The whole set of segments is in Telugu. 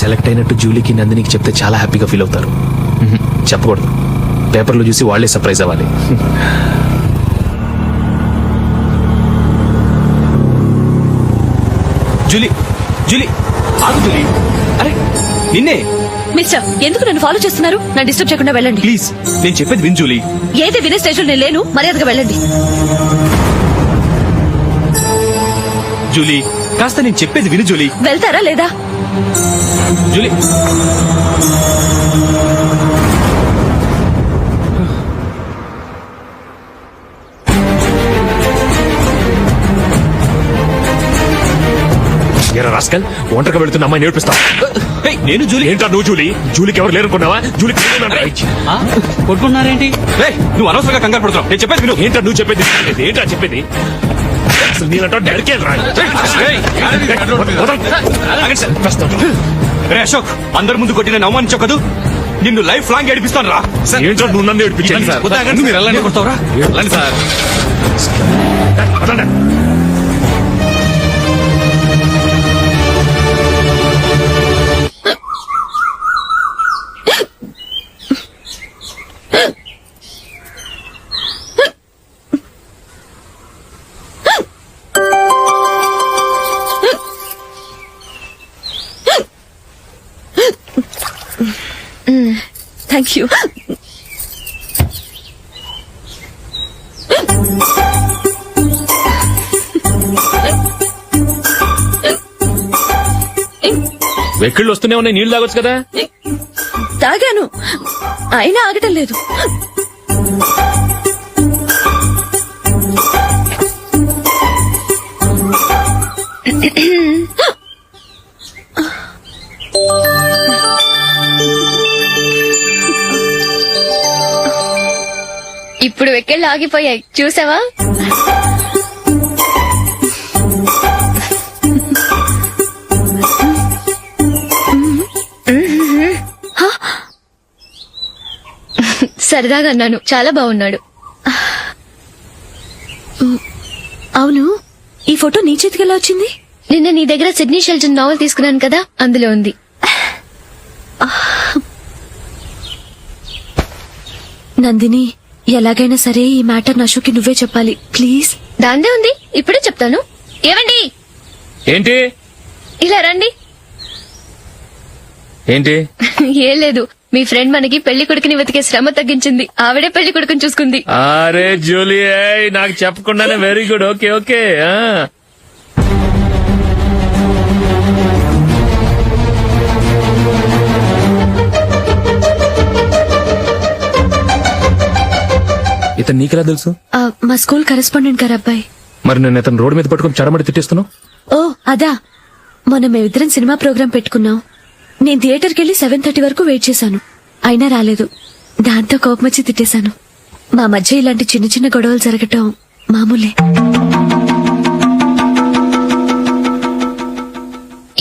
సెలెక్ట్ అయినట్టు జూలీకి నందినికి చెప్తే చాలా హ్యాపీగా ఫీల్ అవుతారు. చెప్పకూడదు, పేపర్లో చూసి వాళ్లే సర్ప్రైజ్ అవ్వాలి. జూలీ, జూలీ, ఆగు జూలీ. అరే నిన్నే. మిస్టర్, ఎందుకు నన్ను ఫాలో చేస్తున్నారు? నన్ను డిస్టర్బ్ చేయకుండా వెళ్ళండి ప్లీజ్. నేను చెప్పేది విన్ జూలీ. ఏది వినే స్టేజ్ లో నేను లేను. మర్యాదగా వెళ్ళండి. జూలీ కాస్త నేను చెప్పేది విను జూలీ. వెళ్తారా లేదా? జూలీ, రాస్కల్, ఒంటరిగా వెళుతున్న అమ్మాయి నేర్పిస్తా. నేను జూలీ. ఏంటా నువ్వు జూలీ? జూలీకి ఎవరు లేరుకున్నావా? జూలీ కొట్టుకున్నారేంటి? నువ్వు అనవసరంగా కంగారు పడుతున్నావు. నేను చెప్పేది విను. ఏంటా నువ్వు చెప్పేది? ఏంటా చెప్పేది? అశోక్, అందరి ముందు కొట్టి నేను అవమానించావు కదూ. నిన్ను లైఫ్ లాంగ్ ఏడిపిస్తాను రా. ఏంటో నువ్వు నన్ను ఏడిపించాను. మీరు వెళ్ళండి, కొడతావురా? వెళ్ళండి సార్. Thank you. వెక్కిళ్ళు వస్తూనే ఉన్నాయి, నీళ్లు తాగొచ్చు కదా. తాగాను, అయినా ఆగటం లేదు. ఇప్పుడు వెక్కెళ్ళు ఆగిపోయాయి, చూసావా? సరదాగా అన్నాను, చాలా బాగున్నాడు. అవును, ఈ ఫోటో నీ చేతికి ఎలా వచ్చింది? నిన్న నీ దగ్గర సిడ్నీ షెల్టన్ నావెల్ తీసుకున్నాను కదా, అందులో ఉంది. నందిని, ఎలాగైనా సరే ఈ మ్యాటర్ అశోక్కి నువ్వే చెప్పాలి ప్లీజ్. దాందే ఉంది, ఇప్పుడే చెప్తాను. ఏవండి, ఏంటి? ఇలా రండి. ఏంటి? ఏం లేదు, మీ ఫ్రెండ్ మనకి పెళ్లి కొడుకుని వెతికే శ్రమ తగ్గించింది. ఆవిడే పెళ్లి కొడుకుని చూసుకుంది. అరే జూలీ, నాకు చెప్పకుండానే వెరీ గుడ్. Okay okay. ఇతను నీకెలా తెలుసు? మా స్కూల్ కరెస్పాండెంట్ గారు అబ్బాయి. మరి నేను ఇతను రోడ్డు మీద పట్టుకుని చడమడి తిట్టేస్తున్నావు. ఓ అదా, మొన్న మేమిద్దరం సినిమా ప్రోగ్రాం పెట్టుకున్నాం. నేను థియేటర్కి వెళ్లి 7:30 వరకు వెయిట్ చేశాను, అయినా రాలేదు. దాంతో కోపం వచ్చి తిట్టేశాను. మా మధ్య ఇలాంటి చిన్న చిన్న గొడవలు జరగటం మామూలే.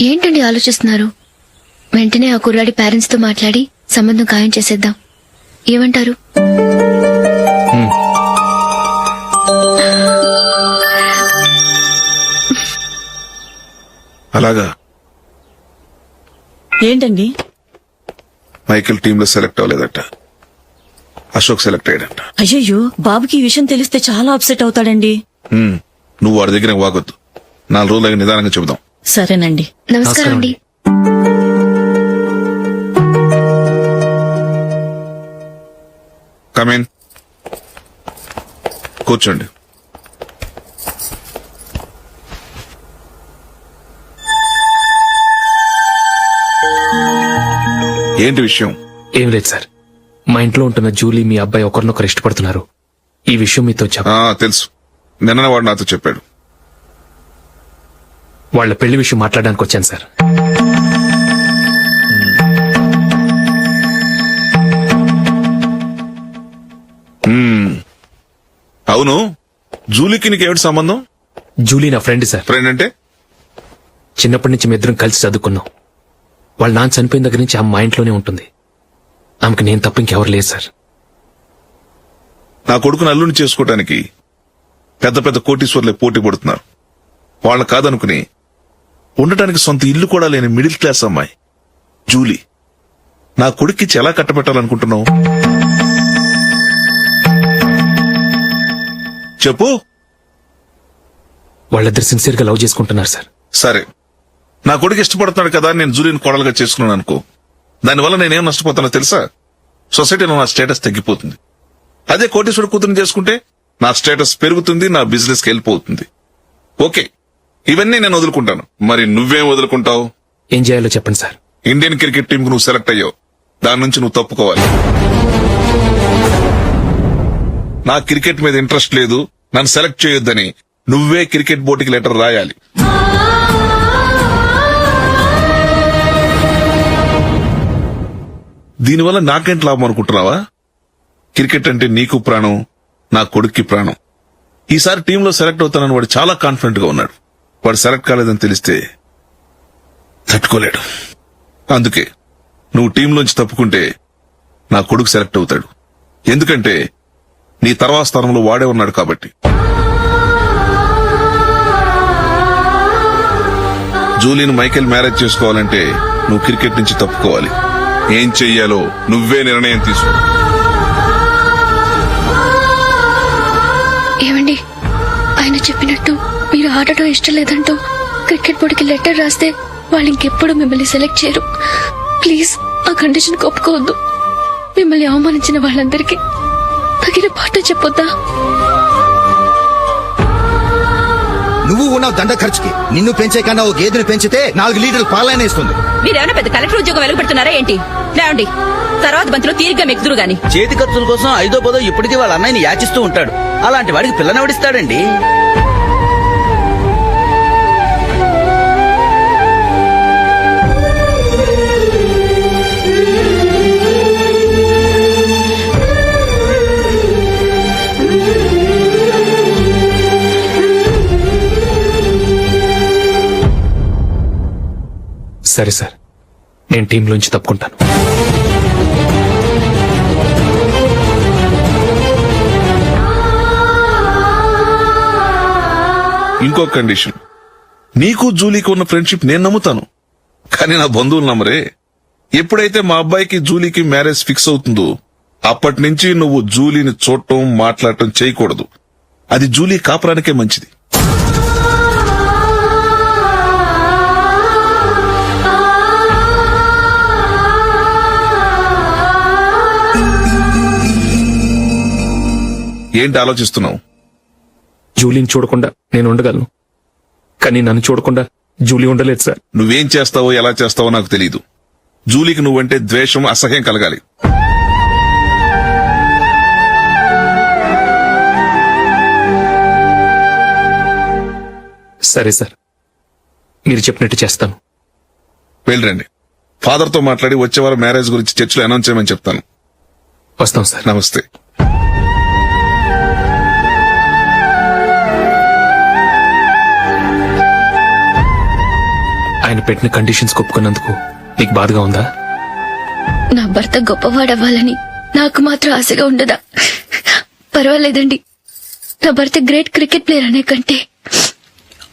ఏంటండి ఆలోచిస్తున్నారు? వెంటనే ఆ కుర్రాడి పేరెంట్స్ తో మాట్లాడి సంబంధం ఖాయం చేసేద్దాం. ఏమంటారు? అలాగా? ఏంటండి? మైకేల్ టీమ్ లో సెలెక్ట్ అవ్వలేదట, అశోక్ సెలెక్ట్ అయ్యాడట. అయ్యయ్యో, బాబుకి ఈ విషయం తెలిస్తే చాలా అప్సెట్ అవుతాడండి. నువ్వు వాడి దగ్గర వాగొద్దు, 4 రోజులకి నిదానంగా చెబుదాం. సరేనండి. నమస్కారం అండి. కమేన్, కూర్చోండి. ఏంటి విషయం? ఏం లేదు సార్, మా ఇంట్లో ఉంటున్న జూలీ మీ అబ్బాయి ఒకరినొకరు ఇష్టపడుతున్నారు. ఈ విషయం మీతో తెలుసు, నిన్న వాడు నాతో చెప్పాడు. వాళ్ళ పెళ్లి విషయం మాట్లాడడానికి వచ్చాను సార్. అవును, జూలీకి నీకేమిటి సంబంధం? జూలీ నా ఫ్రెండ్ సార్. ఫ్రెండ్ అంటే? చిన్నప్పటి నుంచి మేమిద్దరం కలిసి చదువుకున్నాం. వాళ్ళ నాన్న చనిపోయిన దగ్గర నుంచి ఆమె మా ఇంట్లోనే ఉంటుంది. ఆమెకు నేను తప్ప ఇంకెవరు లేదు సార్. నా కొడుకును అల్లుని చేసుకోవడానికి పెద్ద పెద్ద కోటీశ్వర్లే పోటీ పడుతున్నారు. వాళ్ళని కాదనుకుని ఉండటానికి సొంత ఇల్లు కూడా లేని మిడిల్ క్లాస్ అమ్మాయి జూలీ నా కొడుక్కిచ్చి ఎలా కట్టబెట్టాలనుకుంటున్నావు? చెప్పు. వాళ్ళిద్దరు సిన్సియర్ గా లవ్ చేసుకుంటున్నారు సార్. సరే, నా కొడుకు ఇష్టపడుతున్నాడు కదా అని నేను జూలీని కోడలుగా చేసుకున్నాను అనుకో. దానివల్ల నేనేం నష్టపోతానో తెలుసా? సొసైటీలో నా స్టేటస్ తగ్గిపోతుంది. అదే కోటీశ్వరుడు కూతురుని చేసుకుంటే నా స్టేటస్ పెరుగుతుంది, నా బిజినెస్ కి వెళ్ళిపోతుంది. ఓకే, ఇవన్నీ నేను వదులుకుంటాను. మరి నువ్వేం వదులుకుంటావు? ఏం చేయాలో చెప్పండి సార్. ఇండియన్ క్రికెట్ టీం కు నువ్వు సెలెక్ట్ అయ్యావు, దాని నుంచి నువ్వు తప్పుకోవాలి. నా క్రికెట్ మీద ఇంట్రెస్ట్ లేదు, నన్ను సెలెక్ట్ చేయొద్దని నువ్వే క్రికెట్ బోర్డుకి లెటర్ రాయాలి. దీనివల్ల నాకేంటి లాభం అనుకుంటున్నావా? క్రికెట్ అంటే నీకు ప్రాణం, నా కొడుక్కి ప్రాణం. ఈసారి టీంలో సెలెక్ట్ అవుతానని వాడు చాలా కాన్ఫిడెంట్ గా ఉన్నాడు. వాడు సెలెక్ట్ కాలేదని తెలిస్తే తట్టుకోలేడు. అందుకే నువ్వు టీంలోంచి తప్పుకుంటే నా కొడుకు సెలెక్ట్ అవుతాడు. ఎందుకంటే నీ తర్వాత స్థానంలో వాడే ఉన్నాడు కాబట్టి. జూలీని మైకేల్ మ్యారేజ్ చేసుకోవాలంటే నువ్వు క్రికెట్ నుంచి తప్పుకోవాలి. ఏం చెయ్యాలో నువ్వే నిర్ణయం తీసుకో. ఏమండి, ఆయన చెప్పినట్టు మీరు ఆడటం ఇష్టం లేదంటూ క్రికెట్ బోర్డుకి లెటర్ రాస్తే వాళ్ళు ఇంకెప్పుడు మిమ్మల్ని సెలెక్ట్ చేయరు. ప్లీజ్ ఆ కండిషన్ ఒప్పుకోవద్దు. మిమ్మల్ని అవమానించిన వాళ్ళందరికీ తగిన పాట చెప్పొద్దా? నువ్వు ఉన్నావు దండ ఖర్చుకి. నిన్ను పెంచే కన్నా ఓ గేదెను పెంచితే 4 లీటర్లు పాలైన ఇస్తుంది. మీరేమైనా పెద్ద కలెక్టర్ ఉద్యోగం వెలుగుపెడుతున్నారా ఏంటి? లేవండి, తర్వాత బంతిలో తీరిగ్గా మెక్కుదురు గాని. చేతి ఖర్చుల కోసం 5ో 10ో ఇప్పటికీ వాళ్ళ అన్నయ్యని యాచిస్తూ ఉంటాడు. అలాంటి వాడికి పిల్లనవడిస్తాడండి. సరే సార్, నేను టీంలోంచి తప్పుకుంటాను. ఇంకో కండిషన్, నీకు జూలీకి ఉన్న ఫ్రెండ్షిప్ నేను నమ్ముతాను, కానీ నా బంధువులు నమ్మరే. ఎప్పుడైతే మా అబ్బాయికి జూలీకి మ్యారేజ్ ఫిక్స్ అవుతుందో అప్పటి నుంచి నువ్వు జూలీని చూడటం మాట్లాడటం చేయకూడదు. అది జూలీ కాపురానికే మంచిది. ఏంటి ఆలోచిస్తున్నావు? జూలీని చూడకుండా నేను ఉండగలను, కానీ నన్ను చూడకుండా జూలీ ఉండలేదు సార్. నువ్వేం చేస్తావో ఎలా చేస్తావో నాకు తెలీదు. జూలీకి నువ్వంటే ద్వేషం, అసహ్యం కలగాలి. సరే సార్, మీరు చెప్పినట్టు చేస్తాను. వెళ్ళండి, ఫాదర్ తో మాట్లాడి వచ్చే వారం మ్యారేజ్ గురించి చర్చలో అనౌన్స్ చేయమని చెప్తాను. వస్తాం సార్. నమస్తే. ఆయన పెట్టిన కండిషన్స్ ఒప్పుకున్నందుకు నీకు బాధగా ఉందా? నా భర్త గొప్పవాడవ్వాలని నాకు మాత్రం ఆశగా ఉండదా? పర్వాలేదండి, నా భర్త గ్రేట్ క్రికెట్ ప్లేయర్ అనే కంటే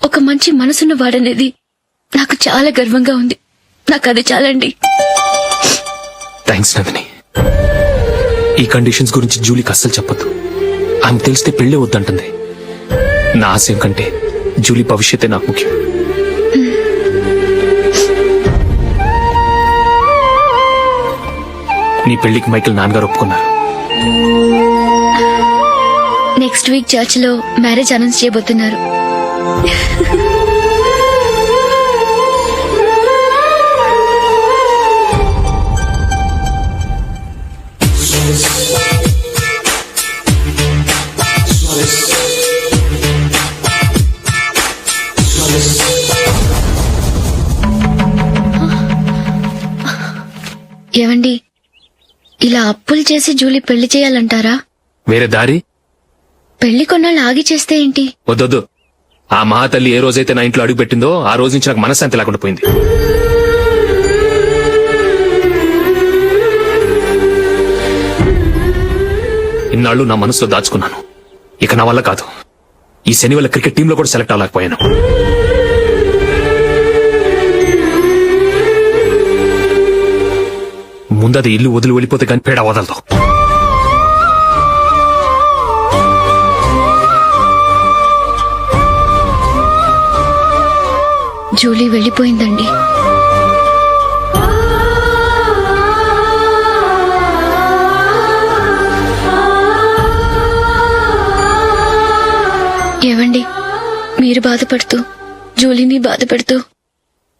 ఒక మంచి మనసున్న వాడనేది నాకు చాలా గర్వంగా ఉంది. నాకు అది చాలండి. థ్యాంక్స్ నందిని. ఈ కండిషన్స్ గురించి జూలీకి అస్సలు చెప్పొద్దు. ఆమె తెలిస్తే పెళ్లే వద్దంటుంది. నా ఆశయం కంటే జూలీ భవిష్యత్తే నాకు ముఖ్యం. నీ పెళ్లికి మైకేల్ నాన్నగారు ఒప్పుకున్నారు. నెక్స్ట్ వీక్ చర్చ్ లో మ్యారేజ్ అనౌన్స్ చేయబోతున్నారు. ఏవండి, ఇలా అప్పులు చేసి జూలీ పెళ్లి చేయాలంటారా? వేరే దారి? పెళ్లి కొన్నాళ్ళు ఆగి చేస్తే ఏంటి? వద్దొద్దు. ఆ మహాతల్లి ఏ రోజైతే నా ఇంట్లో అడుగు పెట్టిందో ఆ రోజు నుంచి నాకు మనశ్శాంతి లేకుండా పోయింది. ఇన్నాళ్ళు నా మనసులో దాచుకున్నాను. ఇక నా వల్ల కాదు. ఈ శని వల్ల క్రికెట్ టీంలో కూడా సెలెక్ట్ అవ్వలేకపోయాను. ముందు అది ఇల్లు వదిలి వెళ్ళిపోతే కానీ పేడ వదలదు. జూలీ వెళ్ళిపోయిందండి. ఏవండి, మీరు బాధపడుతూ జూలీని బాధపెడుతూ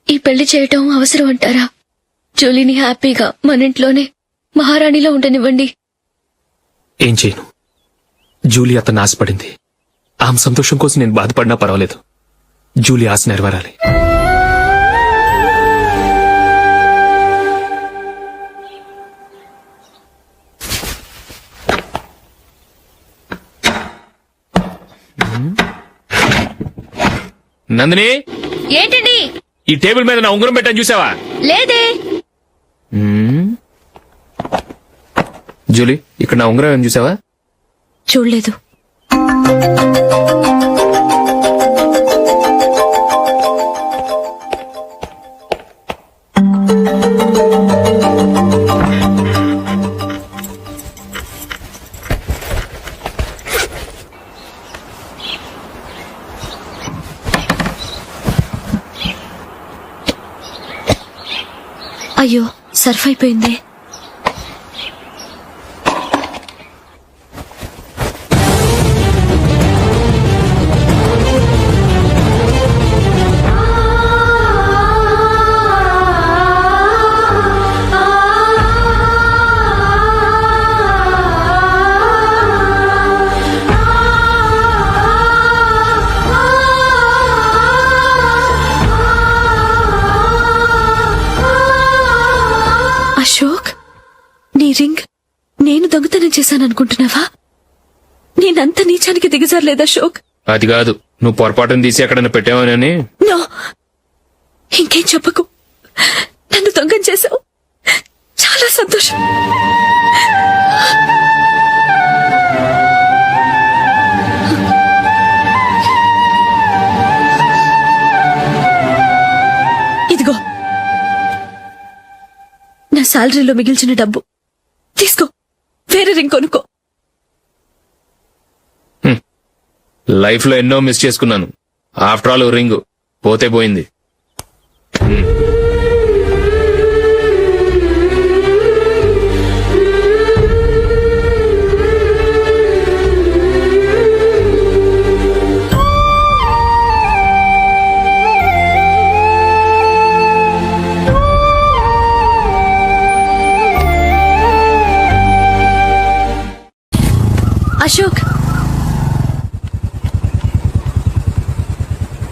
ఈ పెళ్లి చేయటం అవసరం అంటారా? జూలీని హ్యాపీగా మన ఇంట్లోనే మహారాణిలో ఉండనివ్వండి. ఏం చేయను? జూలీ అతను ఆశపడింది. ఆమె సంతోషం కోసం నేను బాధపడినా పర్వాలేదు. జూలీ ఆశ నెరవేరాలి. నందిని, ఏంటండి? ఈ టేబుల్ మీద నా ఉంగరం పెట్టాను చూసావా? లేదే. జూలీ, ఇక్కడ నా ఉంగరం ఏం చూసావా? చూడలేదు. అయ్యో, సర్ఫ్ అయిపోయిందే. అశోక్, నీ రింగ్ నేను దొంగతనం చేశాననుకుంటున్నావా? నేనంత నీచానికి దిగజారలేదు అశోక్. అది కాదు, నువ్వు పొరపాటును తీసి ఎక్కడైనా పెట్టావని. నో, ఇంకేం చెప్పకు. నన్ను దొంగం చేశావు. చాలా సంతోషం. ఇదిగో నా శాలరీలో మిగిల్చిన డబ్బు తీసుకో. వేరే రింగ్ కొనుక్కో. లైఫ్ లో ఎన్నో మిస్ చేసుకున్నాను. ఆఫ్టర్ ఆల్ రింగ్ పోతే పోయింది. అశోక్,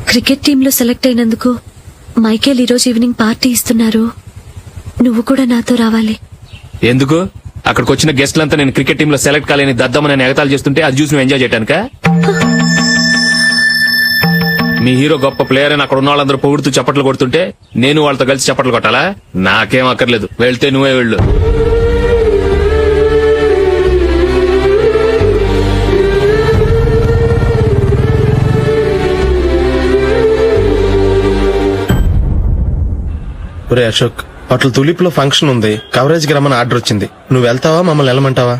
క్రికెట్ టీంలో సెలెక్ట్ అయినందుకు మైకేల్ ఈరోజు ఈవినింగ్ పార్టీ ఇస్తున్నారు. నువ్వు కూడా నాతో రావాలి. ఎందుకు? అక్కడికి వచ్చిన గెస్ట్లంతా నేను క్రికెట్ టీంలో సెలెక్ట్ కాలేని దద్దమని ఎగతాలు చేస్తుంటే అది చూసి నువ్వు ఎంజాయ్ చేయటానిక? మీ హీరో గొప్ప ప్లేయర్ అని అక్కడ ఉన్న వాళ్ళందరూ పొగుడుతూ చప్పట్లు కొడుతుంటే నేను వాళ్ళతో కలిసి చప్పట్లు కొట్టాలా? నాకేం అక్కర్లేదు. వెళ్తే నువ్వే వెళ్ళు. ఒరే అశోక్, అట్లా తులిప్ లో ఫంక్షన్ ఉంది, కవరేజ్ కి రమ్మని ఆర్డర్ వచ్చింది. నువ్వు వెళ్తావా, మమ్మల్ని వెళ్ళమంటావా?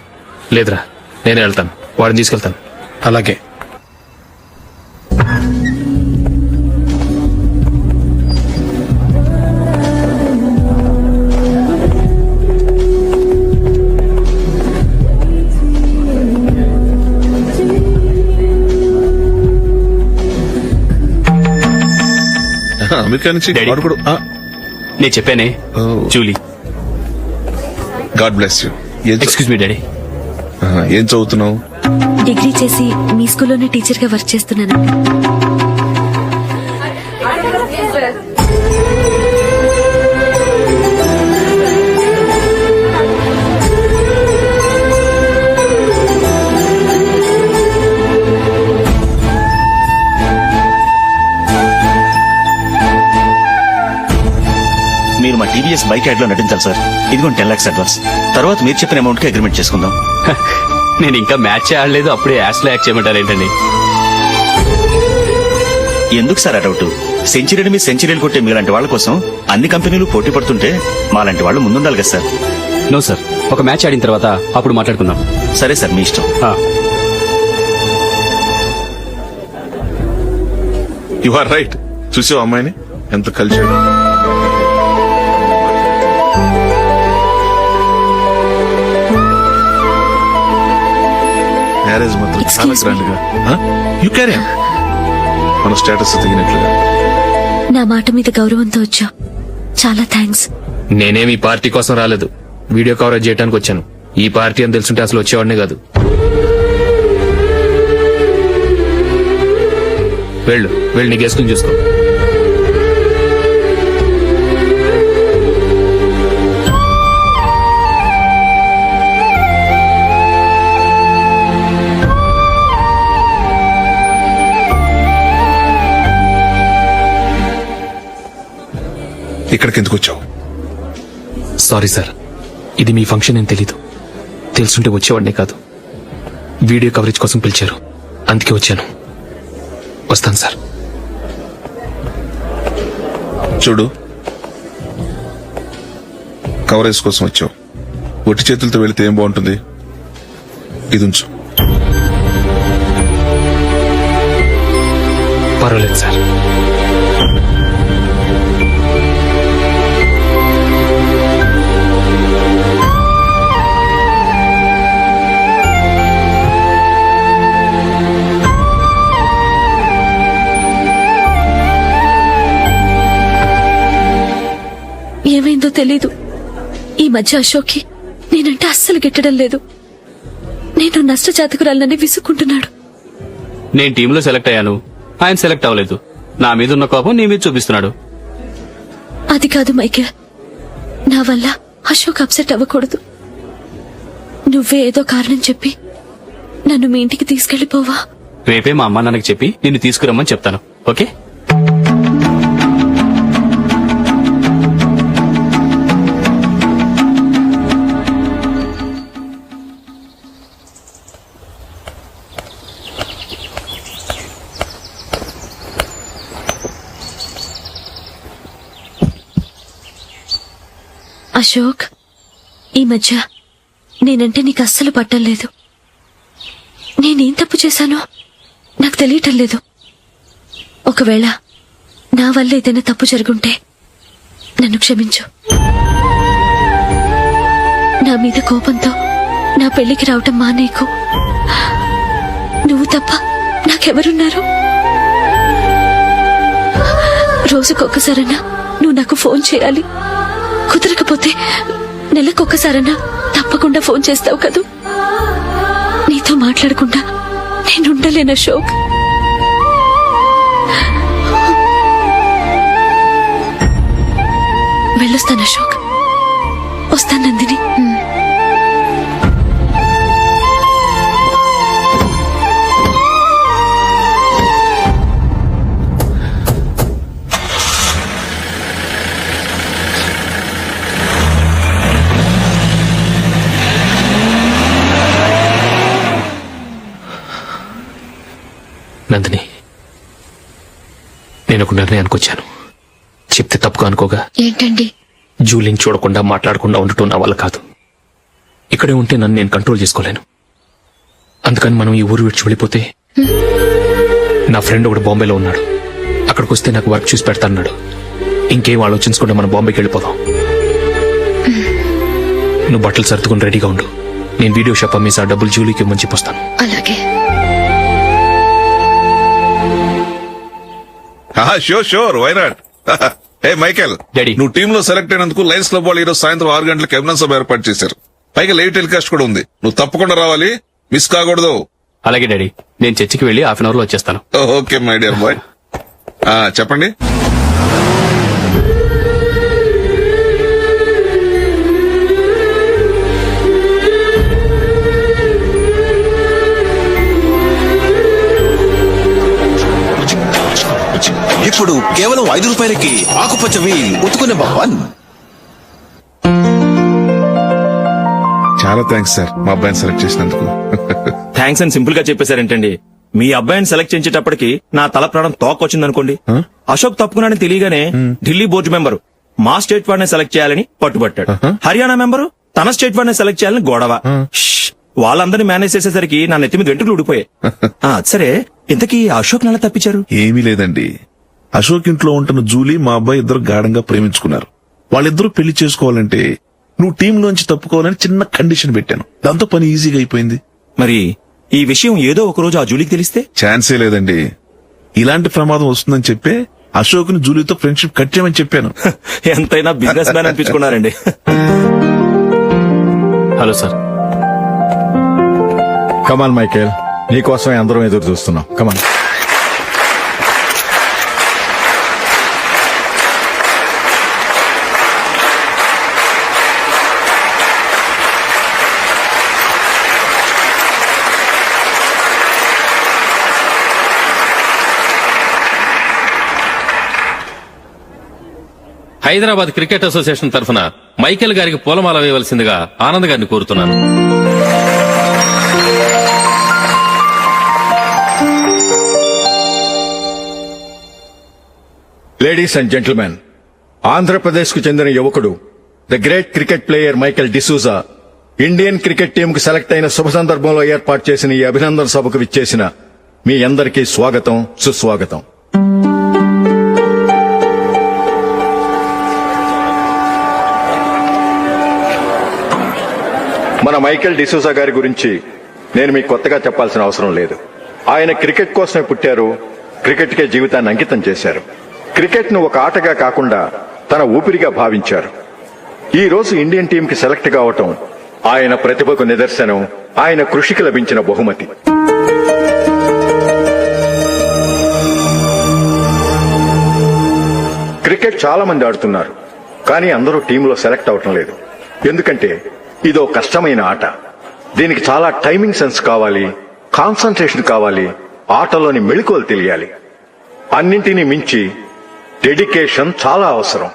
లేదురా, నేనే వెళ్తాను. వాడిని తీసుకెళ్తాను. అలాగే. అమెరికా నుంచి డాడీ. వాడు కూడా నేను చెప్పానే, Julie. God bless you. Excuse me daddy. ఏం చదువుతున్నావు? డిగ్రీ చేసి మీ స్కూల్లోనే టీచర్ గా వర్క్ చేస్తున్నానండి. మీరు మా టీవీఎస్ బైక్ యాడ్ లో నటించాలి సార్. ఇదిగోండి 10 lakhs అడ్వాన్స్. తర్వాత మీరు చెప్పిన అమౌంట్ కి అగ్రిమెంట్ చేసుకుందాం. నేను ఇంకా మ్యాచ్ ఆడలేదు, అప్పుడే యాష్ లో యాక్ట్ చేయమంటారు ఏంటండి? ఎందుకు సార్ అటౌట్? సెంచరీని మీ సెంచరీలు కొట్టే మీలాంటి వాళ్ళ కోసం అన్ని కంపెనీలు పోటీ పడుతుంటే మాలాంటి వాళ్ళు ముందుండాలి కదా సార్. నో సార్, ఒక మ్యాచ్ ఆడిన తర్వాత అప్పుడు మాట్లాడుకుందాం. సరే సార్, మీ ఇష్టం. You are right. చూసావు అమ్మాయిని ఎంత కలిసాడు. మ్యారేజ్ మాత్రం చాలా Excuse me. గ్రాండ్ గా. యు క్యారీ మన స్టేటస్ తగినట్లుగా. నా మాట మీద గౌరవంతో వచ్చా. చాలా థ్యాంక్స్. నేనేమి ఈ పార్టీ కోసం రాలేదు, వీడియో కవరేజ్ చేయడానికి వచ్చాను. ఈ పార్టీ అని తెలుసుంటే అసలు వచ్చేవాడినే కాదు. వెళ్ళు వెళ్ళి నీ గెస్ట్ని చూసుకో. ఇక్కడికి ఎందుకు వచ్చావు? సారీ సార్, ఇది మీ ఫంక్షన్ అని తెలీదు. తెలుసుంటే వచ్చేవాడినే కాదు. వీడియో కవరేజ్ కోసం పిలిచారు, అందుకే వచ్చాను. వస్తాను సార్. చూడు, కవరేజ్ కోసం వచ్చావు. ఒట్టి చేతులతో వెళితే ఏం బాగుంటుంది? ఇది ఉంచు. పర్వాలేదు సార్. ఏమైందో తెలీదు. ఈ మధ్య అశోక్కి నేనంటే అస్సలు గిట్టడం లేదు. నేను నష్టజాతకురాలని విసుక్కుంటున్నాడు. నేను టీంలో సెలెక్ట్ అయ్యాను, ఆయన సెలెక్ట్ అవ్వలేదు. నా మీద ఉన్న కోపం నీ మీద చూపిస్తున్నాడు. అది కాదు మైకేల్, నా వల్ల అశోక్ అప్సెట్ అవ్వకూడదు. నువ్వే ఏదో కారణం చెప్పి నన్ను మీ ఇంటికి తీసుకెళ్లిపోవా? రేపే మా అమ్మ నాన్నకి చెప్పి నిన్ను తీసుకురమ్మని చెప్తాను. ఓకే? అశోక్, ఈ మధ్య నేనంటే నీకు అస్సలు పట్టలేదు. నేనేం తప్పు చేశానో నాకు తెలియటం లేదు. ఒకవేళ నా వల్ల ఏదైనా తప్పు జరుగుంటే నన్ను క్షమించు. నా మీద కోపంతో నా పెళ్లికి రావటం మానేకు. నువ్వు తప్ప నాకెవరున్నారు? రోజుకొక్కసారన్నా నువ్వు నాకు ఫోన్ చేయాలి. కుదరకపోతే నెలకొక్కసారన్నా తప్పకుండా ఫోన్ చేస్తావు కదూ. నీతో మాట్లాడకుండా నేనుండలేను అశోక్. వెళ్ళొస్తాను అశోక్. వస్తాను నందిని. నందిని, నేను ఒక నిర్ణయానికి వచ్చాను. చెప్తే తప్పుగా అనుకోగా. ఏంటండి? జూలిని చూడకుండా మాట్లాడకుండా ఉండటం నా వల్ల కాదు. ఇక్కడే ఉంటే నన్ను నేను కంట్రోల్ చేసుకోలేను. అందుకని మనం ఈ ఊరు విడిచి వెళ్ళిపోతే, నా ఫ్రెండ్ ఒకడు బాంబేలో ఉన్నాడు, అక్కడికి వస్తే నాకు వర్క్ చూసి పెడతాన్నాడు. ఇంకేం ఆలోచించకుండా మనం బాంబేకి వెళ్ళిపోదాం. నువ్వు బట్టలు సర్దుకుని రెడీగా ఉండు. నేను వీడియో షాప్ అమ్మేసి ఆ డబ్బులు జూలీకి ఇవ్వమని చెప్పొస్తాను. అలాగే. Sure, why not? ఏ మైకేల్, డాడీ. నువ్వు టీమ్ లో సెలెక్ట్ అయినందుకు లయన్స్ క్లబ్ వాళ్ళు ఈరోజు సాయంత్రం 6 గంటలకు ఎమినెన్స్ సభ ఏర్పాటు చేశారు. పైగా లైవ్ టెలికాస్ట్ కూడా ఉంది. నువ్వు తప్పకుండా రావాలి, మిస్ కాకూడదు. అలాగే డాడీ, నేను చర్చికి వెళ్ళి హాఫ్ అన్ అవర్ లో వచ్చేస్తాను. Okay my dear bye. చెప్పండి. ఇప్పుడు కేవలం 5 రూపాయలకి ఆకుపచ్చ వీల్ ఉతుకునే భవన్. చాలా థ్యాంక్స్ సార్, మా అబ్బాయిని సెలెక్ట్ చేసినందుకు. థ్యాంక్స్ అని సింపుల్ గా చెప్పేశారేంటండి? మీ అబ్బాయిని సెలెక్ట్ చేసేటప్పటికి నా తల ప్రాణం తోకొచ్చిందనుకోండి. అశోక్ తప్పుకున్నాడని తెలియగానే ఢిల్లీ బోర్డు మెంబరు మా స్టేట్ వాడిని సెలెక్ట్ చేయాలని పట్టుబట్టాడు. హర్యానా మెంబరు తన స్టేట్ వాడిని సెలెక్ట్ చేయాలని గొడవ. షష్. వాళ్ళందరినీ మేనేజ్ చేసేసరికి నా నెత్తి మీద వెంట్రుకలు ఊడిపోయాయి. సరే, ఇంతకీ అశోక్ నెల తప్పించారు? ఏమీ లేదండి. అశోక్ ఇంట్లో ఉంటున్న జూలీ మా అబ్బాయి ఇద్దరు గాఢంగా ప్రేమించుకున్నారు. వాళ్ళిద్దరూ పెళ్లి చేసుకోవాలంటే నువ్వు టీంలోంచి తప్పుకోవాలని చిన్న కండిషన్ పెట్టాను. దాంతో పని ఈజీగా అయిపోయింది. మరి ఈ విషయం ఏదో ఒక రోజు ఆ జూలీకి తెలిస్తే? ఛాన్సే లేదండి. ఇలాంటి ప్రమాదం వస్తుందని చెప్పే అశోక్ ని జూలీతో ఫ్రెండ్షిప్ కట్ చేయమని చెప్పాను. ఎంతైనా బిజినెస్ మ్యాన్ అనిపించుకున్నారండి. Hello sir. కమాన్ మైకేల్, నీకోసమే అందరం ఎదురు చూస్తున్నాం. కమాన్. హైదరాబాద్ క్రికెట్ అసోసియేషన్ తరఫున మైకేల్ గారికి పూలమాల వేయవలసిందిగా ఆనంద్ గారిని కోరుతున్నాను. లేడీస్ అండ్ జెంటిల్మెన్, ఆంధ్రప్రదేశ్ కు చెందిన యువకుడు the great cricket player Michael D'Souza Indian cricket team కు సెలెక్ట్ అయిన శుభ సందర్భంలో ఏర్పాటు చేసిన ఈ అభినందన సభకు విచ్చేసిన మీ అందరికీ స్వాగతం, సుస్వాగతం. మన మైకేల్ డిసూజా గారి గురించి నేను మీకు కొత్తగా చెప్పాల్సిన అవసరం లేదు. ఆయన క్రికెట్ కోసమే పుట్టారు, క్రికెట్కే జీవితాన్ని అంకితం చేశారు. క్రికెట్ ను ఒక ఆటగా కాకుండా తన ఊపిరిగా భావించారు. ఈ రోజు ఇండియన్ టీం కి సెలెక్ట్ కావటం ఆయన ప్రతిభకు నిదర్శనం, ఆయన కృషికి లభించిన బహుమతి. క్రికెట్ చాలా మంది ఆడుతున్నారు, కానీ అందరూ టీంలో సెలెక్ట్ అవటం లేదు. ఎందుకంటే ఇదో కష్టమైన ఆట. దీనికి చాలా టైమింగ్ సెన్స్ కావాలి, కాన్సంట్రేషన్ కావాలి, ఆటలోని మెళకువలు తెలియాలి. అన్నింటినీ మించి డెడికేషన్ చాలా అవసరం.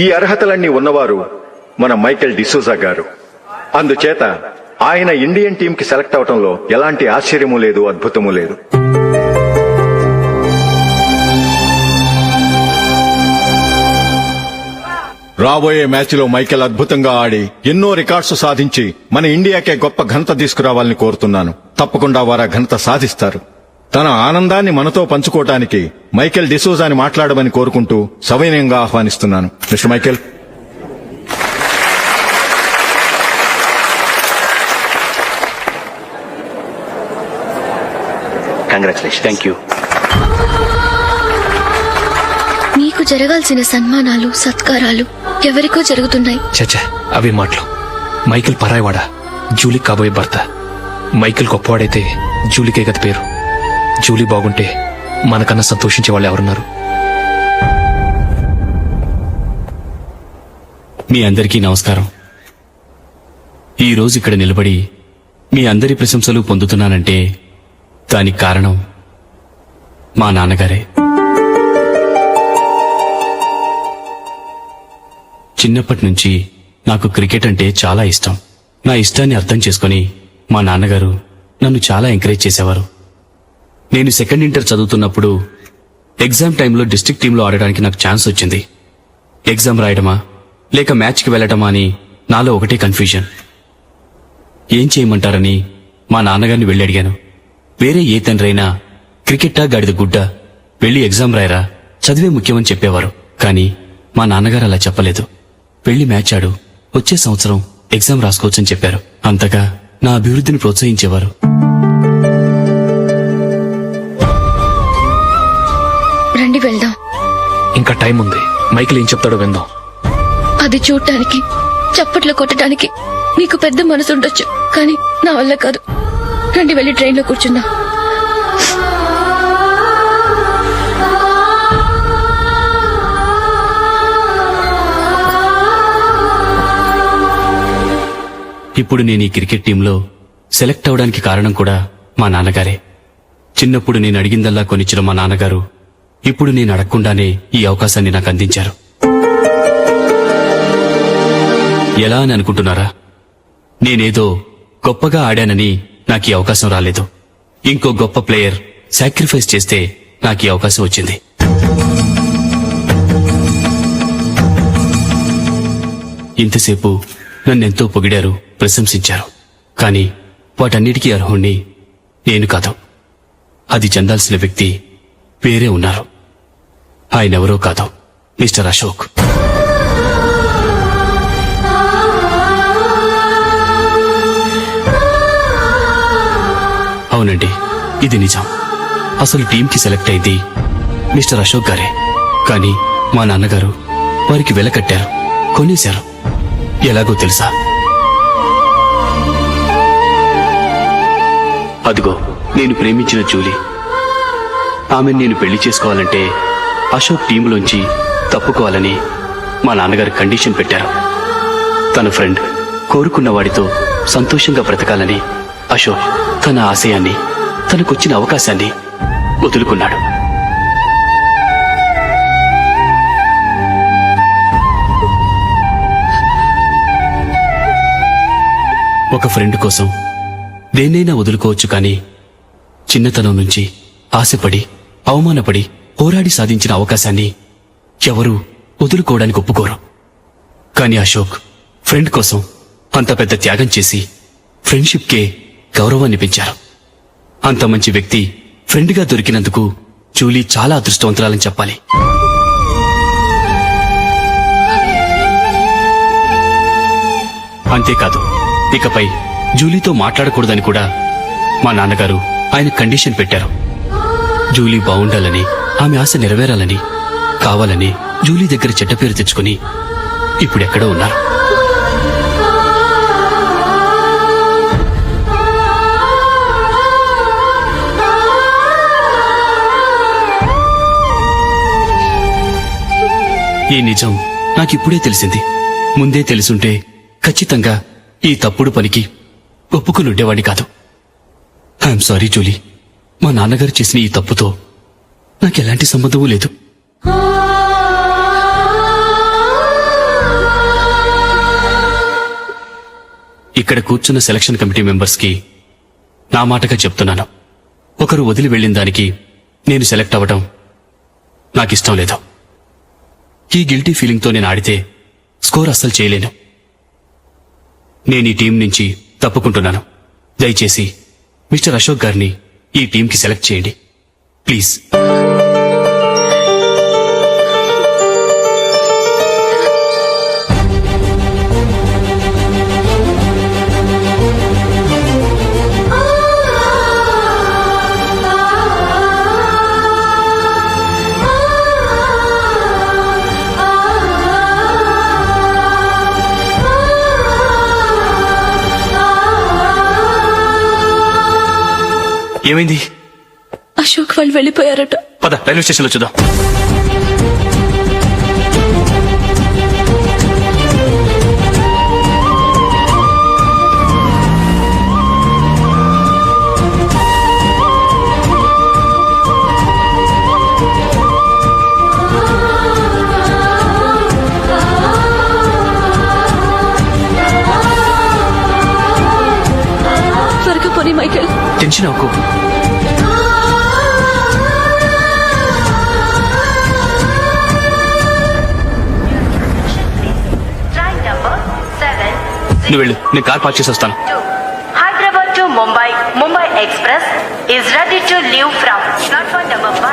ఈ అర్హతలన్నీ ఉన్నవారు మన మైకేల్ డిసూజా గారు. అందుచేత ఆయన ఇండియన్ టీం కి సెలెక్ట్ అవటంలో ఎలాంటి ఆశ్చర్యమూ లేదు, అద్భుతమూ లేదు. రాబోయే మ్యాచ్ లో మైకేల్ అద్భుతంగా ఆడి ఎన్నో రికార్డ్స్ సాధించి మన ఇండియాకే గొప్ప ఘనత తీసుకురావాలని కోరుతున్నాను. తప్పకుండా వారు ఆ ఘనత సాధిస్తారు. తన ఆనందాన్ని మనతో పంచుకోవటానికి మైకేల్ డిసూజాని మాట్లాడమని కోరుకుంటూ సవినయంగా ఆహ్వానిస్తున్నాను. Mister Michael. Congratulation. Thank you. నీకు జరగాల్సిన సన్మానాలు, సత్కారాలు ఎవరికో జరుగుతున్నాయి. చచ్చా, అవే మాటలు. మైకేల్ పరాయవాడా, జూలీ కాబోయే భర్త. మైకేల్ గొప్పవాడైతే జూలీకే గత పేరు. జూలీ బాగుంటే మనకన్నా సంతోషించే వాళ్ళు ఎవరున్నారు? మీ అందరికీ నమస్కారం. ఈ రోజు ఇక్కడ నిలబడి మీ అందరి ప్రశంసలు పొందుతున్నానంటే దానికి కారణం మా నాన్నగారే. చిన్నప్పటి నుంచి నాకు క్రికెట్ అంటే చాలా ఇష్టం. నా ఇష్టాన్ని అర్థం చేసుకుని మా నాన్నగారు నన్ను చాలా ఎంకరేజ్ చేసేవారు. నేను సెకండ్ ఇంటర్ చదువుతున్నప్పుడు ఎగ్జామ్ టైంలో డిస్ట్రిక్ట్ టీంలో ఆడడానికి నాకు ఛాన్స్ వచ్చింది. ఎగ్జామ్ రాయడమా లేక మ్యాచ్కి వెళ్లటమా అని నాలో ఒకటే కన్ఫ్యూజన్. ఏం చేయమంటారని మా నాన్నగారిని వెళ్ళి అడిగాను. వేరే ఏ తండ్రైనా క్రికెట్టా గాడిద గుడ్డ, వెళ్లి ఎగ్జామ్ రాయరా, చదివే ముఖ్యమని చెప్పేవారు. కానీ మా నాన్నగారు అలా చెప్పలేదు. వెళ్లి మ్యాచ్ ఆడు, వచ్చే సంవత్సరం ఎగ్జామ్ రాసుకోవచ్చని చెప్పారు. అంతగా నా అభివృద్ధిని ప్రోత్సహించేవారు. రండి వెళ్దాం. ఇంకా టైం ఉంది. మైకేల్ ఏం చెప్తాడో విందాం. అది చూడటానికి, చప్పట్లు కొట్టడానికి నీకు పెద్ద మనసు ఉండొచ్చు, కానీ నా వల్ల కాదు. రండి వెళ్ళి ట్రైన్లో కూర్చుందాం. ఇప్పుడు నేను ఈ క్రికెట్ టీంలో సెలెక్ట్ అవడానికి కారణం కూడా మా నాన్నగారే. చిన్నప్పుడు నేను అడిగిందల్లా కొనిచ్చిన మా నాన్నగారు ఇప్పుడు నేను అడగకుండానే ఈ అవకాశాన్ని నాకు అందించారు. ఎలా అని అనుకుంటున్నారా? నేనేదో గొప్పగా ఆడానని నాకు ఈ అవకాశం రాలేదు. ఇంకో గొప్ప ప్లేయర్ సాక్రిఫైస్ చేస్తే నాకు ఈ అవకాశం వచ్చింది. ఇంతసేపు నన్నెంతో పొగిడారు, ప్రశంసించారు. కానీ వాటన్నిటికీ అర్హుణ్ణి నేను కాదు. అది చెందాల్సిన వ్యక్తి వేరే ఉన్నారు. ఆయనెవరో కాదు, మిస్టర్ అశోక్. అవునండి, ఇది నిజం. అసలు టీంకి సెలెక్ట్ అయింది మిస్టర్ అశోక్ గారే. కానీ మా నాన్నగారు వారికి వెల కట్టారు, కొనేశారు. ఎలాగో తెలుసా? అదిగో నేను ప్రేమించిన జూలీ. ఆమెను నేను పెళ్లి చేసుకోవాలంటే అశోక్ టీంలోంచి తప్పుకోవాలని మా నాన్నగారు కండిషన్ పెట్టారు. తన ఫ్రెండ్ కోరుకున్న వాడితో సంతోషంగా బ్రతకాలని అశోక్ తన ఆశయాన్ని, తనకొచ్చిన అవకాశాన్ని వదులుకున్నాడు. ఒక ఫ్రెండ్ కోసం దేన్నైనా వదులుకోవచ్చు, కానీ చిన్నతనం నుంచి ఆశపడి, అవమానపడి, పోరాడి సాధించిన అవకాశాన్ని ఎవరూ వదులుకోవడానికి ఒప్పుకోరు. కానీ అశోక్ ఫ్రెండ్ కోసం అంత పెద్ద త్యాగం చేసి ఫ్రెండ్షిప్కే గౌరవాన్ని పెంచారు. అంత మంచి వ్యక్తి ఫ్రెండ్గా దొరికినందుకు జూలీ చాలా అదృష్టవంతురాలని చెప్పాలి. అంతేకాదు, ఇకపై జూలీతో మాట్లాడకూడదని కూడా మా నాన్నగారు ఆయన కండిషన్ పెట్టారు. జూలీ బావుండాలని, ఆమె ఆశ నెరవేరాలని, కావాలని జూలీ దగ్గర చెడ్డ పేరు తెచ్చుకుని ఇప్పుడెక్కడో ఉన్నారు. ఈ నిజం నాకిప్పుడే తెలిసింది. ముందే తెలుసుంటే ఖచ్చితంగా ఈ తప్పుడు పనికి ఒప్పుకుని ఉండేవాడిని కాదు. I'm sorry Julie. మా నాన్నగారు చేసిన ఈ తప్పుతో నాకెలాంటి సంబంధమూ లేదు. ఇక్కడ కూర్చున్న సెలక్షన్ కమిటీ మెంబర్స్ కి నా మాటగా చెప్తున్నాను, ఒకరు వదిలి వెళ్ళిన దానికి నేను సెలెక్ట్ అవ్వడం నాకిష్టం లేదు. ఈ గిల్టీ ఫీలింగ్తో నేను ఆడితే స్కోర్ అస్సలు చేయలేను. నేను ఈ టీం నుంచి తప్పుకుంటున్నాను. దయచేసి మిస్టర్ అశోక్ గారిని ఈ టీంకి సెలెక్ట్ చేయండి ప్లీజ్. ఏమైంది? అశోక్ వాళ్ళు వెళ్ళిపోయారట. పద రైల్వే స్టేషన్లో చూద్దాం. త్వరగా పోనీ మైకేల్. టెన్షన్ అవ్వకు. నువ్వు వెళ్ళు, నేను కార్ పార్క్ చేసి వస్తాను. Hyderabad to Mumbai, Mumbai Express is ready to leave from platform number 1.